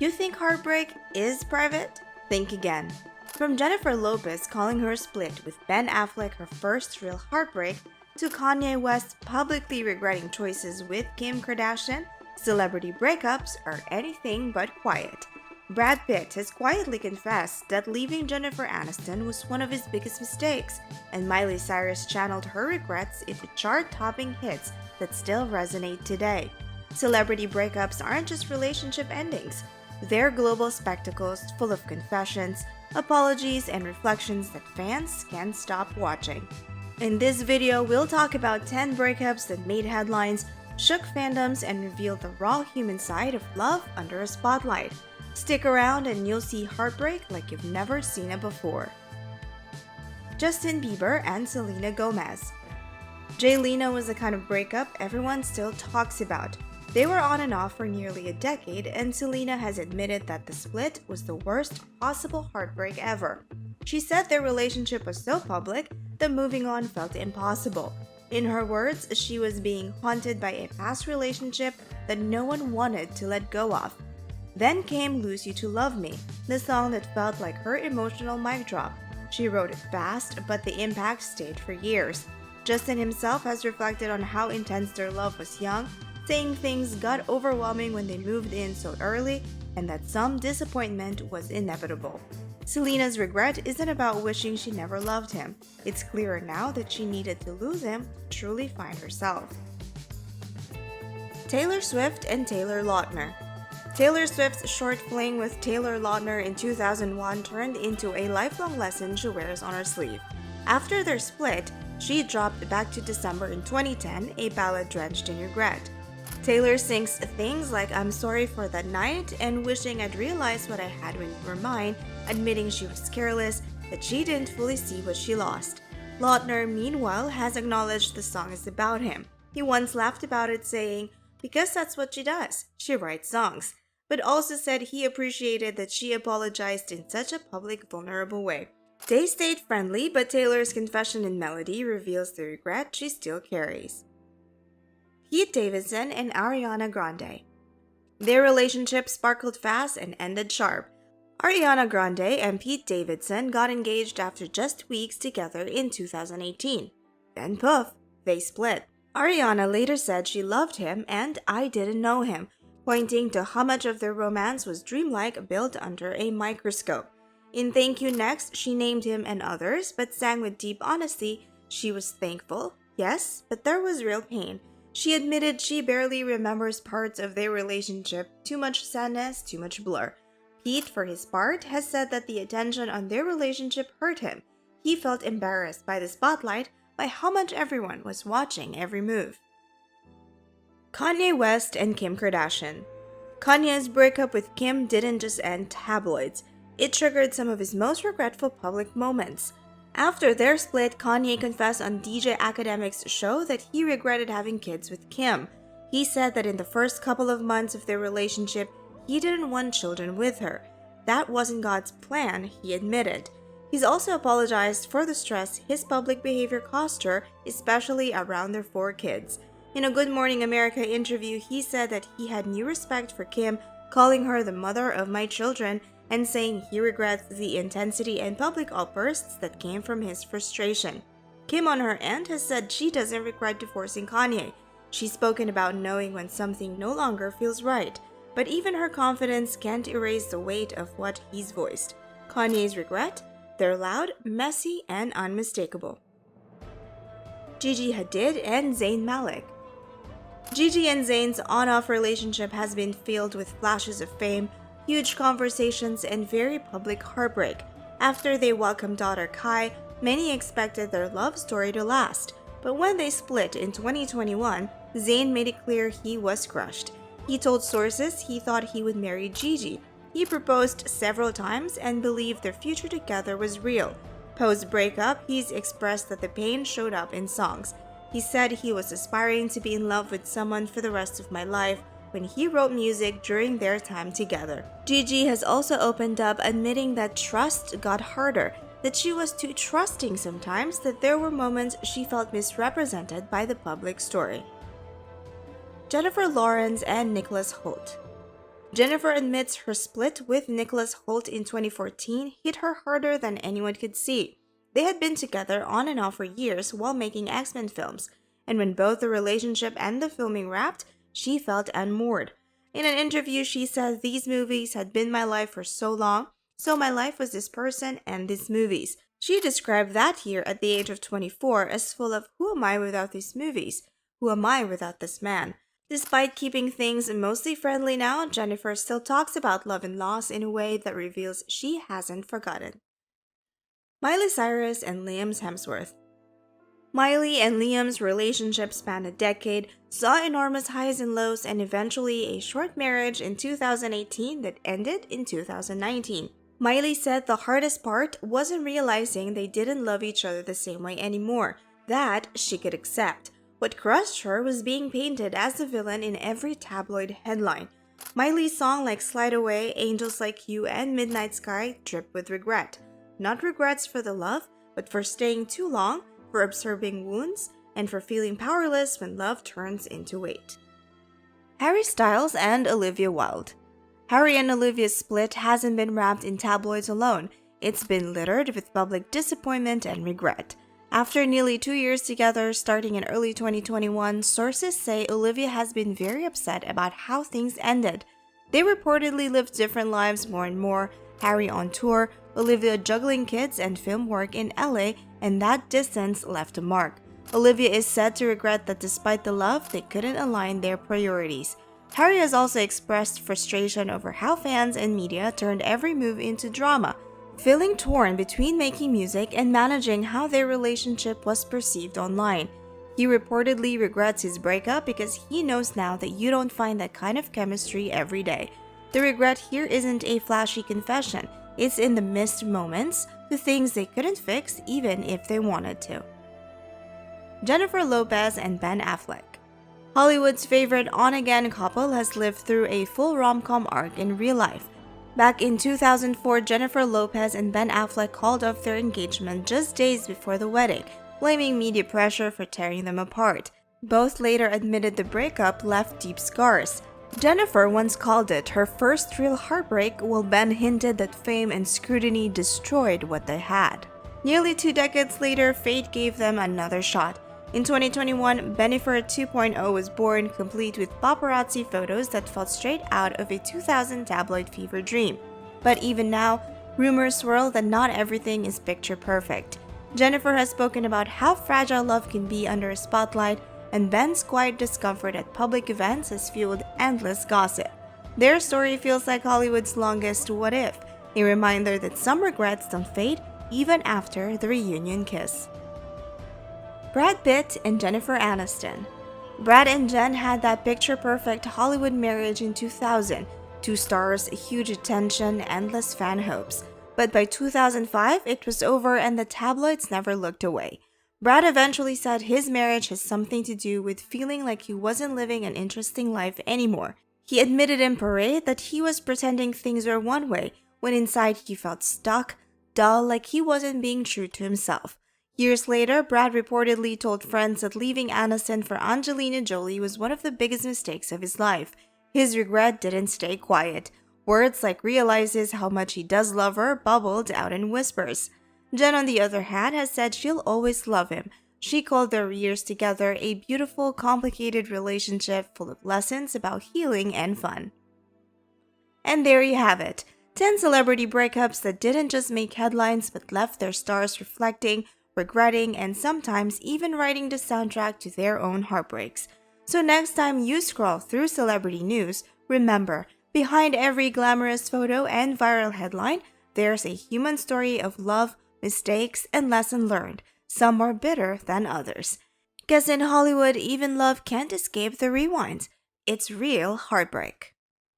You think heartbreak is private? Think again. From Jennifer Lopez calling her split with Ben Affleck her first real heartbreak, to Kanye West publicly regretting choices with Kim Kardashian, celebrity breakups are anything but quiet. Brad Pitt has quietly confessed that leaving Jennifer Aniston was one of his biggest mistakes, and Miley Cyrus channeled her regrets into chart-topping hits that still resonate today. Celebrity breakups aren't just relationship endings. They're global spectacles full of confessions, apologies, and reflections that fans can't stop watching. In this video, we'll talk about 10 breakups that made headlines, shook fandoms, and revealed the raw human side of love under a spotlight. Stick around and you'll see heartbreak like you've never seen it before. Justin Bieber and Selena Gomez. J-Lena was the kind of breakup everyone still talks about. They were on and off for nearly a decade, and Selena has admitted that the split was the worst possible heartbreak ever. She said their relationship was so public that moving on felt impossible. In her words, she was being haunted by a past relationship that no one wanted to let go of. Then came Lose You to Love Me, the song that felt like her emotional mic drop. She wrote it fast, but the impact stayed for years. Justin himself has reflected on how intense their love was young, saying things got overwhelming when they moved in so early and that some disappointment was inevitable. Selena's regret isn't about wishing she never loved him. It's clearer now that she needed to lose him to truly find herself. Taylor Swift and Taylor Lautner. Taylor Swift's short fling with Taylor Lautner in 2001 turned into a lifelong lesson she wears on her sleeve. After their split, she dropped Back to December in 2010, a ballad drenched in regret. Taylor sings things like "I'm sorry for that night" and "wishing I'd realized what I had when you were mine," admitting she was careless, that she didn't fully see what she lost. Lautner, meanwhile, has acknowledged the song is about him. He once laughed about it, saying, "Because that's what she does, she writes songs," but also said he appreciated that she apologized in such a public, vulnerable way. They stayed friendly, but Taylor's confession in Melody reveals the regret she still carries. Pete Davidson and Ariana Grande. Their relationship sparkled fast and ended sharp. Ariana Grande and Pete Davidson got engaged after just weeks together in 2018. Then poof, they split. Ariana later said she loved him and "I didn't know him," pointing to how much of their romance was dreamlike, built under a microscope. In Thank You Next, she named him and others, but sang with deep honesty she was thankful, yes, but there was real pain. She admitted she barely remembers parts of their relationship, too much sadness, too much blur. Pete, for his part, has said that the attention on their relationship hurt him. He felt embarrassed by the spotlight, by how much everyone was watching every move. Kanye West and Kim Kardashian. Kanye's breakup with Kim didn't just end tabloids. It triggered some of his most regretful public moments. After their split, Kanye confessed on DJ Academic's show that he regretted having kids with Kim. He said that in the first couple of months of their relationship, he didn't want children with her. That wasn't God's plan, he admitted. He's also apologized for the stress his public behavior cost her, especially around their 4 kids. In a Good Morning America interview, he said that he had new respect for Kim, calling her the mother of my children, and saying he regrets the intensity and public outbursts that came from his frustration. Kim, on her end, has said she doesn't regret divorcing Kanye. She's spoken about knowing when something no longer feels right, but even her confidence can't erase the weight of what he's voiced. Kanye's regret? They're loud, messy, and unmistakable. Gigi Hadid and Zayn Malik. Gigi and Zayn's on-off relationship has been filled with flashes of fame, huge conversations, and very public heartbreak. After they welcomed daughter Kai, many expected their love story to last. But when they split in 2021, Zayn made it clear he was crushed. He told sources he thought he would marry Gigi. He proposed several times and believed their future together was real. Post-breakup, he's expressed that the pain showed up in songs. He said he was aspiring to be in love with someone for the rest of my life when he wrote music during their time together. Gigi has also opened up, admitting that trust got harder, that she was too trusting sometimes, that there were moments she felt misrepresented by the public story. Jennifer Lawrence and Nicholas Hoult. Jennifer admits her split with Nicholas Hoult in 2014 hit her harder than anyone could see. They had been together on and off for years while making X-Men films, and when both the relationship and the filming wrapped, she felt unmoored. In an interview, she said these movies had been my life for so long, so my life was this person and these movies. She described that year at the age of 24 as full of who am I without these movies? Who am I without this man? Despite keeping things mostly friendly now, Jennifer still talks about love and loss in a way that reveals she hasn't forgotten. Miley Cyrus and Liam Hemsworth. Miley and Liam's relationship spanned a decade, saw enormous highs and lows, and eventually a short marriage in 2018 that ended in 2019. Miley said the hardest part wasn't realizing they didn't love each other the same way anymore. That she could accept. What crushed her was being painted as the villain in every tabloid headline. Miley's song like Slide Away, Angels Like You, and Midnight Sky drip with regret. Not regrets for the love, but for staying too long, for absorbing wounds, and for feeling powerless when love turns into hate. Harry Styles and Olivia Wilde. Harry and Olivia's split hasn't been wrapped in tabloids alone. It's been littered with public disappointment and regret. After nearly 2 years together, starting in early 2021, sources say Olivia has been very upset about how things ended. They reportedly lived different lives more and more, Harry on tour, Olivia juggling kids and film work in LA, and that distance left a mark. Olivia is said to regret that despite the love, they couldn't align their priorities. Harry has also expressed frustration over how fans and media turned every move into drama, feeling torn between making music and managing how their relationship was perceived online. He reportedly regrets his breakup because he knows now that you don't find that kind of chemistry every day. The regret here isn't a flashy confession, it's in the missed moments, the things they couldn't fix even if they wanted to. Jennifer Lopez and Ben Affleck. Hollywood's favorite on-again couple has lived through a full rom-com arc in real life. Back in 2004, Jennifer Lopez and Ben Affleck called off their engagement just days before the wedding, blaming media pressure for tearing them apart. Both later admitted the breakup left deep scars. Jennifer once called it her first real heartbreak, while Ben hinted that fame and scrutiny destroyed what they had. Nearly 2 decades later, fate gave them another shot. In 2021, Bennifer 2.0 was born, complete with paparazzi photos that felt straight out of a 2000 tabloid fever dream. But even now, rumors swirl that not everything is picture perfect. Jennifer has spoken about how fragile love can be under a spotlight, and Ben's quiet discomfort at public events has fueled endless gossip. Their story feels like Hollywood's longest what if, a reminder that some regrets don't fade even after the reunion kiss. Brad Pitt and Jennifer Aniston. Brad and Jen had that picture-perfect Hollywood marriage in 2000. 2 stars, huge attention, endless fan hopes. But by 2005, it was over and the tabloids never looked away. Brad eventually said his marriage has something to do with feeling like he wasn't living an interesting life anymore. He admitted in Parade that he was pretending things were one way, when inside he felt stuck, dull, like he wasn't being true to himself. Years later, Brad reportedly told friends that leaving Aniston for Angelina Jolie was one of the biggest mistakes of his life. His regret didn't stay quiet. Words like realizes how much he does love her bubbled out in whispers. Jen, on the other hand, has said she'll always love him. She called their years together a beautiful, complicated relationship full of lessons about healing and fun. And there you have it. 10 celebrity breakups that didn't just make headlines but left their stars reflecting, regretting, and sometimes even writing the soundtrack to their own heartbreaks. So next time you scroll through celebrity news, remember, behind every glamorous photo and viral headline, there's a human story of love, mistakes, and lesson learned, some more bitter than others. 'Cause in Hollywood, even love can't escape the rewind. It's real heartbreak.